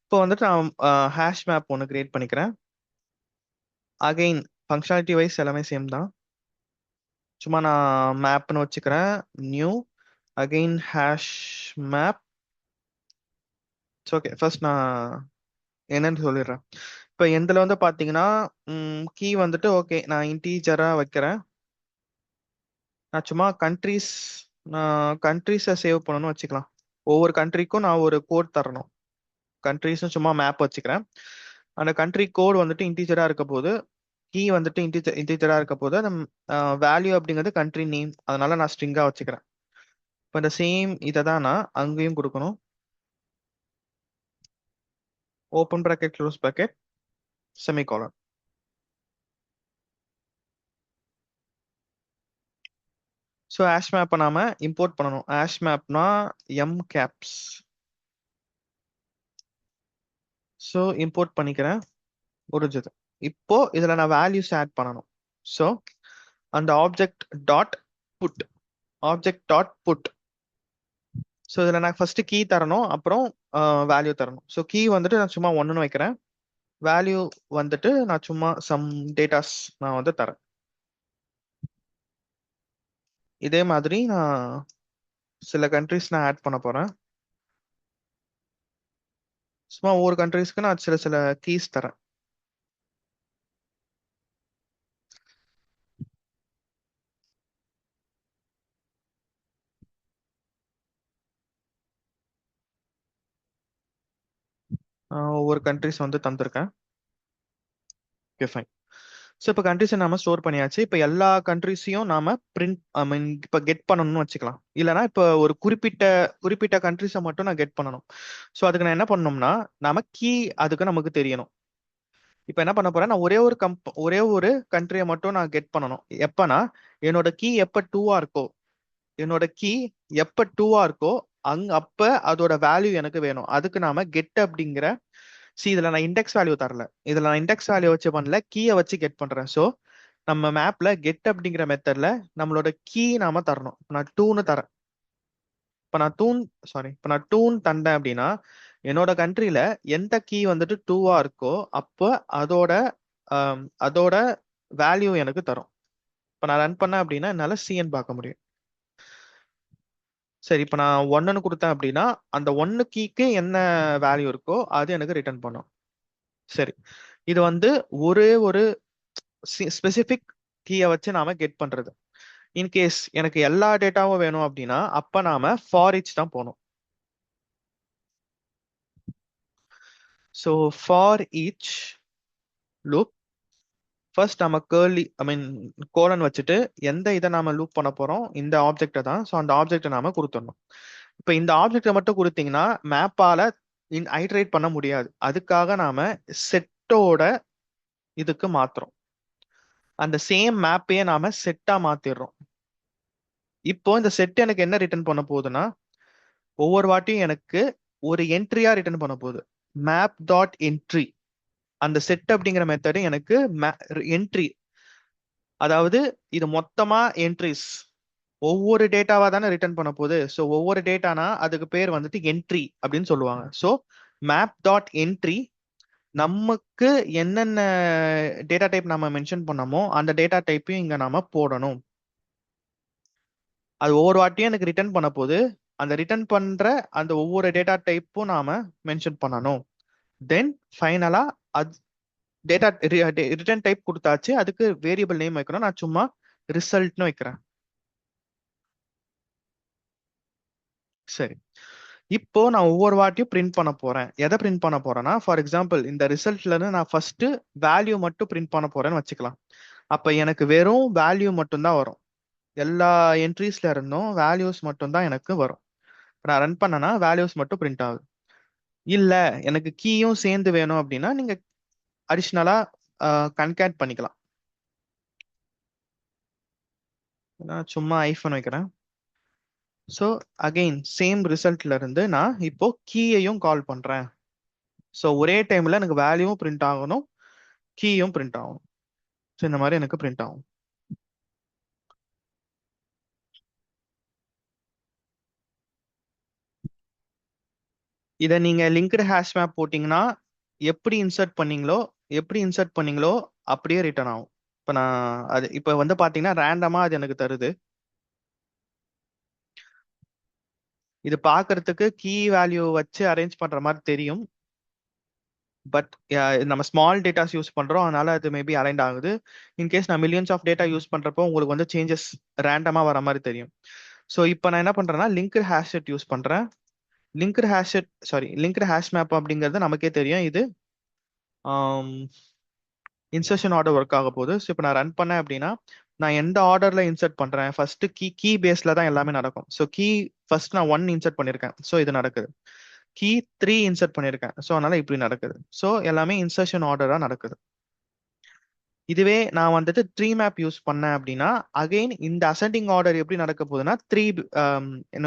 இப்போ வந்துட்டு நான் ஹேஷ் மேப் ஒன்று கிரியேட் பண்ணிக்கிறேன். அகைன் ஃபங்க்ஷனாலிட்டி வைஸ் எல்லாமே சேம் தான். சும்மா நான் மேப்னு வச்சுக்கிறேன். New again hash map. Okay, first நான் என்னன்னு சொல்லிடுறேன். இப்போ எந்தில் வந்து பார்த்தீங்கன்னா கீ வந்துட்டு ஓகே நான் இன்டீஜராக வைக்கிறேன். நான் சும்மா கண்ட்ரீஸை சேவ் பண்ணணும்னு வச்சுக்கலாம். ஒவ்வொரு கண்ட்ரிக்கும் நான் ஒரு கோட் தரணும். கண்ட்ரீஸ்னு சும்மா மேப் வச்சுக்கிறேன். அந்த கண்ட்ரி கோட் வந்துட்டு இன்டீஜராக இருக்க போது, கீ வந்துட்டு இன்டீஜராக இருக்க போது, அந்த வேல்யூ அப்படிங்கிறது கண்ட்ரி நேம், அதனால நான் ஸ்ட்ரிங்காக வச்சுக்கிறேன். இப்போ இந்த சேம் இதை தான் நான் அங்கேயும் கொடுக்கணும். Open bracket close bracket semicolon. So hash மேப்பை நாம இம்போர்ட் பண்ணணும். ஹேஷ் மேப்னா எம் கேப்ஸ். ஸோ இம்போர்ட் பண்ணிக்கிறேன், முடிஞ்சது. இப்போ இதில் நான் வேல்யூஸ் ஆட் பண்ணணும். ஸோ அந்த ஆப்ஜெக்ட் டாட் புட். ஸோ இதில் நான் ஃபர்ஸ்ட் கீ தரணும், அப்புறம் வேல்யூ தரணும். ஸோ கீ வந்துட்டு நான் சும்மா ஒன்றுன்னு வைக்கிறேன், வேல்யூ வந்துட்டு நான் சும்மா சம் டேட்டாஸ் நான் வந்து தரேன். இதே மாதிரி நான் சில கண்ட்ரிஸ் நான் ஆட் பண்ண போறேன். சும்மா ஒவ்வொரு கண்ட்ரிஸ்க்கு நான் சில கீஸ் தரேன். ஒவ்வொரு கண்ட்ரிஸ் வந்து தந்திருக்கேன். Okay fine. ஸோ இப்போ கண்ட்ரிஸை நாம ஸ்டோர் பண்ணியாச்சு. இப்போ எல்லா கண்ட்ரிஸையும் நாம பிரிண்ட் இப்போ கெட் பண்ணணும்னு வச்சுக்கலாம். இல்லைனா இப்போ ஒரு குறிப்பிட்ட கண்ட்ரிஸை மட்டும் நான் கெட் பண்ணணும். ஸோ அதுக்கு நான் என்ன பண்ணணும்னா நாம கீ அதுக்கு நமக்கு தெரியணும். இப்போ என்ன பண்ண போறேன், நான் ஒரே ஒரு கண்ட்ரியை மட்டும் நான் கெட் பண்ணணும். எப்பனா என்னோட கீ எப்போ டூவா இருக்கோ, அப்ப அதோட வேல்யூ எனக்கு வேணும். அதுக்கு நாம கெட் அப்படிங்கிற இதுல நான் இண்டெக்ஸ் வேல்யூ தரல, இதுல நான் இண்டெக்ஸ் வேல்யூ வச்சு பண்ணல, கீயை வச்சு கெட் பண்றேன். ஸோ நம்ம மேப்ல கெட் அப்படிங்கிற மெத்தட்ல நம்மளோட கீ நாம தரணும். நான் டூன்னு தரேன். இப்போ நான் டூன் தந்தேன் அப்படின்னா என்னோட கண்ட்ரில எந்த கீ வந்துட்டு டூவா இருக்கோ அப்போ அதோட வேல்யூ எனக்கு தரும். இப்போ நான் ரன் பண்ணேன் அப்படின்னா என்னால சிஎன் பார்க்க முடியும். சரி, இப்போ நான் ஒன்னுன்னு கொடுத்தேன் அப்படின்னா அந்த ஒன்னு கீக்கு என்ன வேல்யூ இருக்கோ அது எனக்கு ரிட்டர்ன் பண்ணும். சரி, இது வந்து ஒரே ஒரு ஸ்பெசிபிக் கீயை வச்சு நாம கெட் பண்றது. இன்கேஸ் எனக்கு எல்லா டேட்டாவும் வேணும் அப்படின்னா அப்ப நாம ஃபார் ஈச் தான் போகணும். So for each loop first நம்ம கோலன் வச்சுட்டு எந்த இதை நாம லூப் பண்ண போறோம், இந்த ஆப்ஜெக்டை தான். ஸோ அந்த ஆப்ஜெக்டை நாம கொடுத்துடணும். இப்போ இந்த ஆப்ஜெக்டை மட்டும் கொடுத்தீங்கன்னா மேப்பால ஐட்ரேட் பண்ண முடியாது. அதுக்காக நாம செட்டோட இதுக்கு மாத்துறோம். அந்த சேம் மேப்பையே நாம செட்டா மாத்திடுறோம். இப்போ இந்த செட் எனக்கு என்ன ரிட்டர்ன் பண்ண போகுதுன்னா ஒவ்வொரு வாட்டியும் எனக்கு ஒரு என்ட்ரியா ரிட்டர்ன் பண்ண போகுது. மேப் டாட் என்ட்ரி அந்த செட் அப்படிங்கிற மெத்தடு எனக்கு என்ட்ரி, அதாவது இது மொத்தமா என்ட்ரிஸ் ஒவ்வொரு டேட்டாவா தானே ரிட்டர்ன் பண்ண போகுது. ஸோ ஒவ்வொரு டேட்டானா அதுக்கு பேர் வந்துட்டு என்ட்ரி அப்படின்னு சொல்லுவாங்க. ஸோ மேப் டாட் என்ட்ரி நமக்கு என்னென்ன டேட்டா டைப் நம்ம மென்ஷன் பண்ணமோ அந்த டேட்டா டைப்பையும் இங்க நாம போடணும். அது ஒவ்வொரு வாட்டியும் எனக்கு ரிட்டர்ன் பண்ண போது அந்த ரிட்டர்ன் பண்ற அந்த ஒவ்வொரு டேட்டா டைப்பும் நாம மென்ஷன் பண்ணணும். தென் ஃபைனலா அது டேட்டா ரிட்டர்ன் டைப் கொடுத்தாச்சு, அதுக்கு வேரியபிள் நேம் வைக்கணும். நான் சும்மா ரிசல்ட்னு வைக்கிறேன். சரி, இப்போ நான் ஒவ்வொரு வாட்டியும் பிரிண்ட் பண்ண போறேன். எதை பிரிண்ட் பண்ண போறேன்னா, ஃபார் எக்ஸாம்பிள் இந்த ரிசல்ட்ல இருந்து நான் ஃபர்ஸ்ட் வேல்யூ மட்டும் பிரிண்ட் பண்ண போறேன்னு வச்சுக்கலாம். அப்ப எனக்கு வெறும் வேல்யூ மட்டும் தான் வரும். எல்லா என்ட்ரிஸ்ல இருந்தும் வேல்யூஸ் மட்டும் தான் எனக்கு வரும். இப்ப நான் ரன் பண்ணனா வேல்யூஸ் மட்டும் பிரிண்ட் ஆகுது. இல்ல எனக்கு கீயும் சேர்ந்து வேணும் அப்படின்னா நீங்க அடிஷ்னலா கன்கேட் பண்ணிக்கலாம். நான் சும்மா ஐஃபோன் வைக்கிறேன். ஸோ அகெயின் சேம் ரிசல்ட்ல இருந்து நான் இப்போ கீயையும் கால் பண்றேன். ஸோ ஒரே டைம்ல எனக்கு வேல்யூவும் பிரிண்ட் ஆகணும், கீயும் பிரிண்ட் ஆகணும். ஸோ இந்த மாதிரி எனக்கு பிரிண்ட் ஆகும். இதை நீங்க லிங்க்டு ஹேஷ் மேப் போட்டீங்கன்னா எப்படி இன்சர்ட் பண்ணீங்களோ அப்படியே ரிட்டர்ன் ஆகும். இப்போ நான் அது இப்போ வந்து பாத்தீங்கன்னா ரேண்டமா அது எனக்கு தருது. இது பார்க்கறதுக்கு கீ வேல்யூ வச்சு அரேஞ்ச் பண்ற மாதிரி தெரியும். பட் நம்ம ஸ்மால் டேட்டாஸ் யூஸ் பண்றோம், அதனால அது மேபி அலைண்ட் ஆகுது. இன்கேஸ் நான் மில்லியன்ஸ் ஆஃப் டேட்டா யூஸ் பண்றப்போ உங்களுக்கு வந்து சேஞ்சஸ் ரேண்டமா வர மாதிரி தெரியும். ஸோ இப்போ நான் என்ன பண்றேன்னா லிங்க்டு ஹேஷ் செட் யூஸ் பண்றேன். லிங்க்டு ஹேஷ் மேப் அப்படிங்கிறது நமக்கே தெரியும். இது இன்சர்ஷன் ஆர்டர் ஒர்க் ஆக போகுது. ஸோ இப்போ நான் ரன் பண்ணேன் அப்படின்னா நான் எந்த ஆர்டர்ல இன்சர்ட் பண்றேன், ஃபர்ஸ்ட் கீ பேஸ்ல தான் எல்லாமே நடக்கும். ஸோ கீ ஃபர்ஸ்ட் நான் 1 இன்சர்ட் பண்ணிருக்கேன், ஸோ இது நடக்குது. கீ 3 இன்சர்ட் பண்ணிருக்கேன், ஸோ அதனால இப்படி நடக்குது. ஸோ எல்லாமே இன்சர்ஷன் ஆர்டரா நடக்குது. இதுவே நான் வந்துட்டு ட்ரீ மேப் யூஸ் பண்ணேன் அப்படின்னா அகைன் இந்த அசெண்டிங் ஆர்டர் எப்படி நடக்க போகுதுன்னா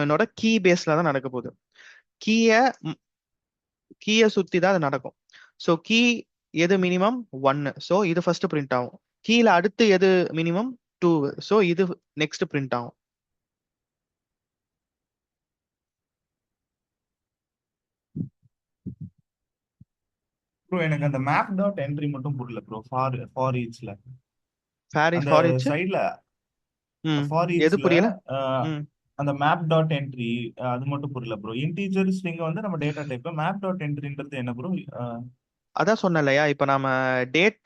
என்னோட கீ பேஸ்ல தான் நடக்க போகுது. கீயை சுத்தி தான் அது நடக்கும். ஸோ கீ எது மினிமம் 1, ஸோ இது ஃபர்ஸ்ட் பிரிண்ட் ஆகும். கீழே அடுத்து எது மினிமம் 2, ஸோ இது நெக்ஸ்ட் பிரிண்ட் ஆகும். ப்ரோ எனக்கு அந்த மேப் டாட் என்ட்ரி மட்டும் புரியல ப்ரோ. ஃபார் ஈச்ல அந்த ஃபார் ஈச் சைடுல ஃபார் எது ஈச்ல புரியல? அந்த மேப் டாட் என்ட்ரி அது மட்டும் புரியல ப்ரோ. இன்டீஜர் ஸ்ட்ரிங் வந்து நம்ம டேட்டா டைப், மேப் டாட் என்ட்ரின்றது என்ன ப்ரோ? அதான் சொன்னேன் இல்லையா, இப்ப நாம டேட்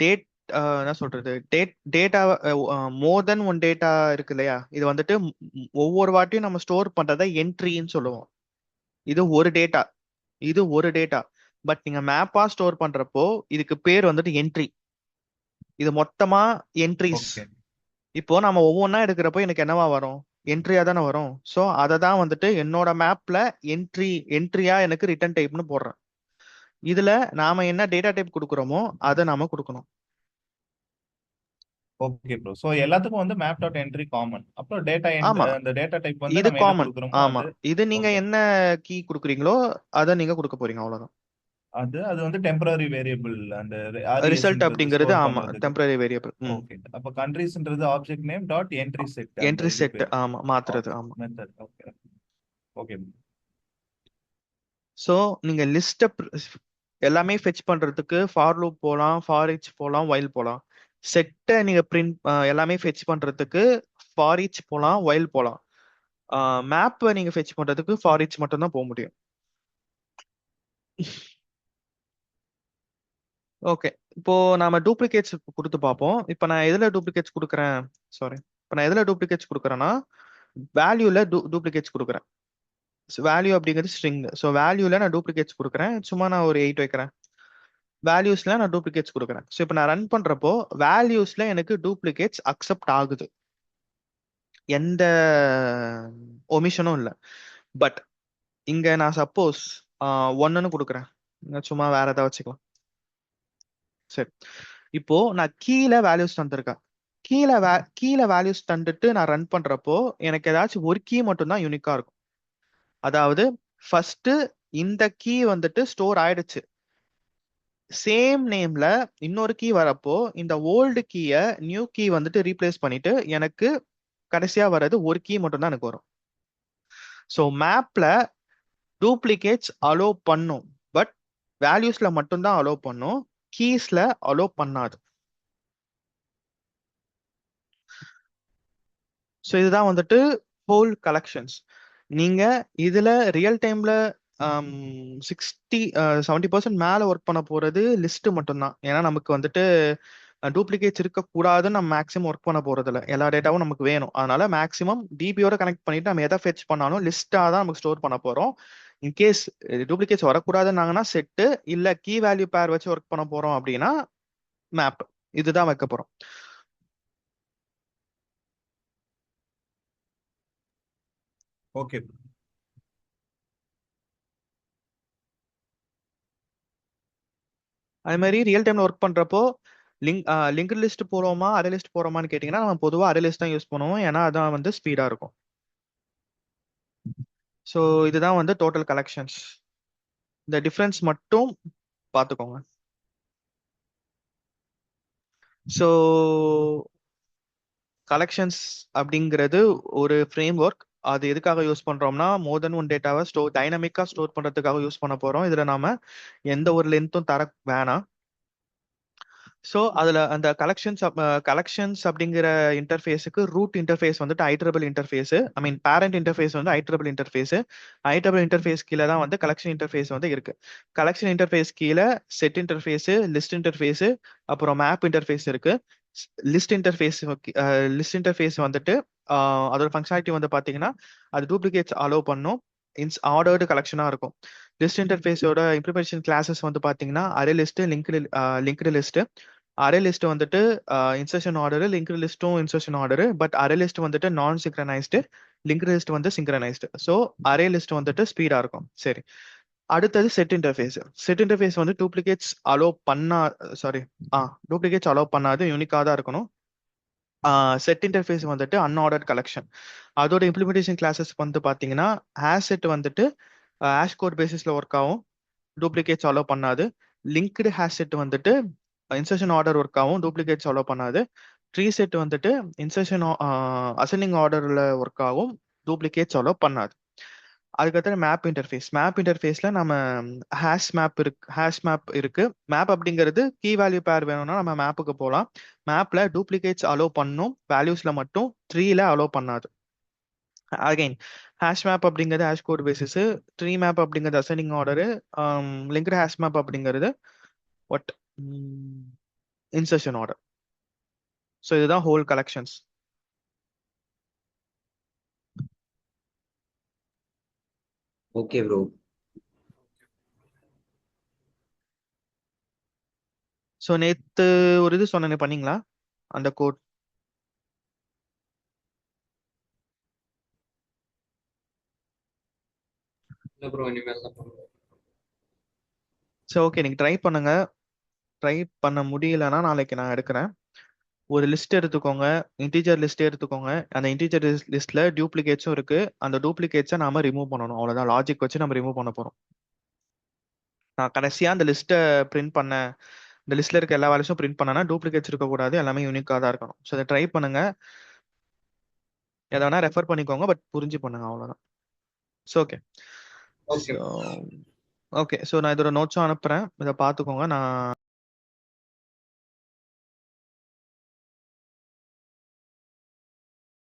டேட் என்ன சொல்றது, டேட்டா மோர் தென் ஒன் டேட்டா இருக்கு இல்லையா, இது வந்துட்டு ஒவ்வொரு வாட்டியும் நம்ம ஸ்டோர் பண்றதை என்ட்ரின்னு சொல்லுவோம். இது ஒரு டேட்டா. பட் நீங்க மேப்பா ஸ்டோர் பண்றப்போ இதுக்கு பேர் வந்துட்டு என்ட்ரி. இது மொத்தமா என்ட்ரிஸ். இப்போ நம்ம ஒவ்வொன்றா எடுக்கிறப்போ எனக்கு என்னவா வரும், என்ட்ரியா தானே வரும். ஸோ அதை தான் வந்துட்டு என்னோட மேப்ல என்ட்ரியா எனக்கு ரிட்டர்ன் டைப்னு போடுறேன். இதுல நாம என்ன டேட்டா டைப் கொடுக்குறோமோ அதை நாம கொடுக்கணும். Okay bro. சோ எல்லாத்துக்கும் வந்து மேப் டாட் என்ட்ரி காமன். அப்புறம் ஆமா, அந்த டேட்டா டைப் வந்து இது நம்ம என்ன காமன். கொடுக்குறோமோ ஆமா, இது நீங்க என்ன கீ கொடுக்குறீங்களோ அதை நீங்க கொடுக்க போறீங்க, அவ்வளவுதான். அது வந்து டெம்பரரி வேரியபிள். அந்த ரிசல்ட் அப்படிங்கிறது ஸ்டோர் ஆமா பண்றதுக்கு. Temporary variable. ஓகே. அப்ப கண்ட்ரிஸ்ன்றது object name dot entry set. Entry set ஆமா மாத்துறது. ஆமா. மெத்தட். Okay okay. ஸோ நீங்க லிஸ்ட் எல்லாமே ஃபெச் பண்றதுக்கு ஃபார் லூப் போகலாம், ஃபார் ஈச் போகலாம், வைல் போகலாம். செட்டை நீங்க பிரிண்ட் எல்லாமே ஃபெச் பண்றதுக்கு ஃபார் ஈச் போகலாம், வைல் போகலாம். மேப்பை நீங்க ஃபெச் பண்றதுக்கு ஃபார் ஈச் மட்டும் தான் போக முடியும். ஓகே, இப்போ நாம டூப்ளிகேட்ஸ் கொடுத்து பார்ப்போம். இப்போ நான் எதுல டூப்ளிகேட்ஸ் கொடுக்குறேன், கொடுக்குறேன்னா வேல்யூல டூப்ளிகேட்ஸ் கொடுக்குறேன். வேல்யூ அப்படிங்கிறது ஸ்ட்ரிங். ஸோ வேல்யூல நான் டூப்ளிகேட்ஸ் கொடுக்குறேன். சும்மா நான் ஒரு 8 வைக்கிறேன். வேல்யூஸ்ல நான் டூப்ளிகேட்ஸ் கொடுக்குறேன். ஸோ இப்போ நான் ரன் பண்றப்போ வேல்யூஸ்ல எனக்கு டூப்ளிகேட்ஸ் அக்செப்ட் ஆகுது, எந்த ஒமிஷனும் இல்லை. பட் இங்க நான் சப்போஸ் 1ன்னு கொடுக்குறேன், சும்மா வேற ஏதாவது வச்சுக்கலாம். சரி, இப்போ நான் கீழே வேல்யூஸ் தந்திருக்கேன். கீழே வேல்யூஸ் தந்துட்டு நான் ரன் பண்றப்போ எனக்கு ஏதாச்சும் ஒரு கீ மட்டும் தான் யூனிக்கா இருக்கும். அதாவது ஃபர்ஸ்ட் இந்த கீ வந்துட்டு ஸ்டோர் ஆயிடுச்சு, சேம் நேம்ல இன்னொரு கீ வரப்போ இந்த ஓல்டு கீய நியூ கீ வந்துட்டு ரீப்ளேஸ் பண்ணிட்டு எனக்கு கடைசியா வர்றது ஒரு கீ மட்டும் தான் எனக்கு வரும். ஸோ மேப்ல டூப்ளிகேட்ஸ் அலோ பண்ணும், பட் வேல்யூஸ்ல மட்டும்தான் அலோ பண்ணும், கீஸ்ல அலோ பண்ணாது. ஸோ இதுதான் வந்துட்டு ஹோல் கலெக்ஷன்ஸ். நீங்க இதுல ரியல் டைம்ல 70% மேல ஒர்க் பண்ண போறது லிஸ்ட் மட்டும்தான். ஏன்னா நமக்கு வந்துட்டு டூப்ளிகேட்ஸ் இருக்கக்கூடாதுன்னு நம்ம மேக்ஸிமம் ஒர்க் பண்ண போறது இல்லை. எல்லா டேட்டாவும் நமக்கு வேணும். அதனால மேக்ஸிமம் டிபியோட கனெக்ட் பண்ணிட்டு நம்ம எதை ஃபெச் பண்ணாலும் லிஸ்டா தான் நமக்கு ஸ்டோர் பண்ண போறோம். இன்கேஸ் டூப்ளிகேட்ஸ் வரக்கூடாதுன்னாங்கன்னா செட்டு, இல்ல கீ வேல்யூ பேர் வச்சு ஒர்க் பண்ண போறோம் அப்படின்னா மேப். இதுதான் வைக்க போறோம். ஓகே. அதே மாதிரி ரியல் டைம்ல ஒர்க் பண்றப்போ லிங்க் லிஸ்ட் போறோமா அரே லிஸ்ட் போறோமான்னு கேட்டீங்கன்னா நம்ம பொதுவா அரே லிஸ்ட் தான் யூஸ் பண்ணுவோம். ஏன்னா அதான் வந்து ஸ்பீடா இருக்கும். ஸோ இதுதான் வந்து டோட்டல் கலெக்ஷன்ஸ். இந்த டிஃபரன்ஸ் மட்டும் பார்த்துக்கோங்க. ஸோ கலெக்ஷன்ஸ் அப்படிங்கிறது ஒரு ஃப்ரேம் ஒர்க். அது எதுக்காக யூஸ் பண்றோம்னா மோர் தென் ஒன் டேட்டாவை டைனமிக்கா ஸ்டோர் பண்றதுக்காக யூஸ் பண்ண போறோம். இதுல நாம எந்த ஒரு லென்த்தும் தர வேணாம். ஸோ அதுல அந்த கலெக்ஷன்ஸ் அப்படிங்கிற இன்டர்ஃபேஸுக்கு ரூட் இன்டர்ஃபேஸ் வந்துட்டு iterable interface, I mean parent interface வந்து ஐட்ரபிள் இன்டர்ஃபேஸ். ஐட்ரபிள் இன்டர்ஃபேஸ் கீழே தான் வந்து கலெக்ஷன் இன்டர்ஃபேஸ் வந்து இருக்கு. கலெக்ஷன் இன்டர்ஃபேஸ் கீழே செட் இன்டர்ஃபேஸ், லிஸ்ட் இன்டர்ஃபேஸ், அப்புறம் மேப் இன்டர்ஃபேஸ் இருக்கு. லிஸ்ட் இன்டர்ஃபேஸ் வந்துட்டு அதோட ஃபங்க்ஷனாலிட்டி வந்து பாத்தீங்கன்னா அது டூப்ளிகேட்ஸ் அலோவ் பண்ணும். ஆர்டர்டு கலெக்ஷனா இருக்கும். லிஸ்ட் இன்டர்ஃபேஸோட இம்ப்ளிமெண்டேஷன் கிளாஸஸ் வந்து பாத்தீங்கன்னா array list, linked list. Array list வந்துட்டு இன்சர்ஷன் ஆர்டர், லிங்க்டு லிஸ்ட்டும் insertion order. But array list வந்துட்டு நான் சிங்க்ரனைஸ்டு, லிங்க்டு லிஸ்ட் வந்து சிங்க்ரனைஸ்டு. ஸோ அரே லிஸ்ட் வந்துட்டு ஸ்பீடா இருக்கும். சரி, அடுத்தது செட் இன்டர்ஃபேஸ். செட் இன்டர்ஃபேஸ் வந்து டூப்ளிகேட்ஸ் அலோவ் பண்ணாது, யூனிக்கா தான் இருக்கணும். செட் இன்டர்ஃபேஸ் வந்துட்டு அன்ஆர்டர்ட் கலெக்ஷன். அதோட இம்ப்ளிமெண்டேஷன் கிளாஸஸ் வந்து பாத்தீங்கன்னா ஹேஷ் செட் வந்துட்டு ஹேஷ் கோட் பேசிஸ்ல ஒர்க் ஆகும், டூப்ளிகேட்ஸ் அலோவ் பண்ணாது. லிங்க்டு ஹேஷ் செட் வந்துட்டு இன்சர்ஷன் ஆர்டர் ஒர்க் ஆகும், டூப்ளிகேட்ஸ் அலோவ் பண்ணாது. ட்ரீ செட் வந்துட்டு இன்சர்ஷன் அசெண்டிங் ஆர்டர்ல ஒர்க் ஆகும், டூப்ளிகேட்ஸ் அலோவ் பண்ணாது. அதுக்கப்புறம் மேப் இன்டர்ஃபேஸ்ல நம்ம ஹேஷ் மேப் இருக்கு. மேப் அப்படிங்கிறது கீ வேல்யூ பேர் வேணும்னா நம்ம மேப்புக்கு போகலாம். மேப்ல டூப்ளிகேட்ஸ் அலோவ் பண்ணும், வேல்யூஸ்ல மட்டும் ட்ரீல அலோவ் பண்ணாது. அகைன் ஹேஷ் மேப் அப்படிங்கிறது hash code basis, tree map அப்படிங்கிறது ascending order, linked hash map அப்படிங்கிறது வாட் இன்சர்ஷன் ஆர்டர். ஸோ இதுதான் whole collections. Okay bro. So நேத்து ஒரு இது சொன்னேன், பண்ணீங்களா அந்த கோட்? இல்லை ப்ரோ, இனிமேல் தான் பண்ணுவோம். சரி, ஓகே, நீங்க ட்ரை பண்ணுங்க. ட்ரை பண்ண முடியலன்னா நாளைக்கு நான் எடுக்கிறேன். ஒரு லிஸ்ட் எடுத்துக்கோங்க, இன்டீஜர் லிஸ்ட் எடுத்துக்கோங்க. அந்த இன்டீஜர் லிஸ்ட்ல டூப்ளிகேட்ஸும் இருக்கு. அந்த டூப்ளிகேட்ஸை நாம ரிமூவ் பண்ணணும். அவ்வளவுதான், லாஜிக் வச்சு நம்ம ரிமூவ் பண்ண போறோம். நான் கடைசியா அந்த லிஸ்ட்டை பிரிண்ட் பண்ணேன், இந்த லிஸ்ட்ல இருக்க எல்லா வேல்யூஸும் பிரிண்ட் பண்ணனா டூப்ளிகேட்ஸ் இருக்கக்கூடாது, எல்லாமே யூனிக்காக தான் இருக்கணும். ஸோ அதை ட்ரை பண்ணுங்க. எதை வேணா ரெஃபர் பண்ணிக்கோங்க, பட் புரிஞ்சு பண்ணுங்க, அவ்வளவுதான். So okay. Okay. Okay, so நான் இதோட நோட்ஸும் அனுப்புறேன், இதை பார்த்துக்கோங்க. நான்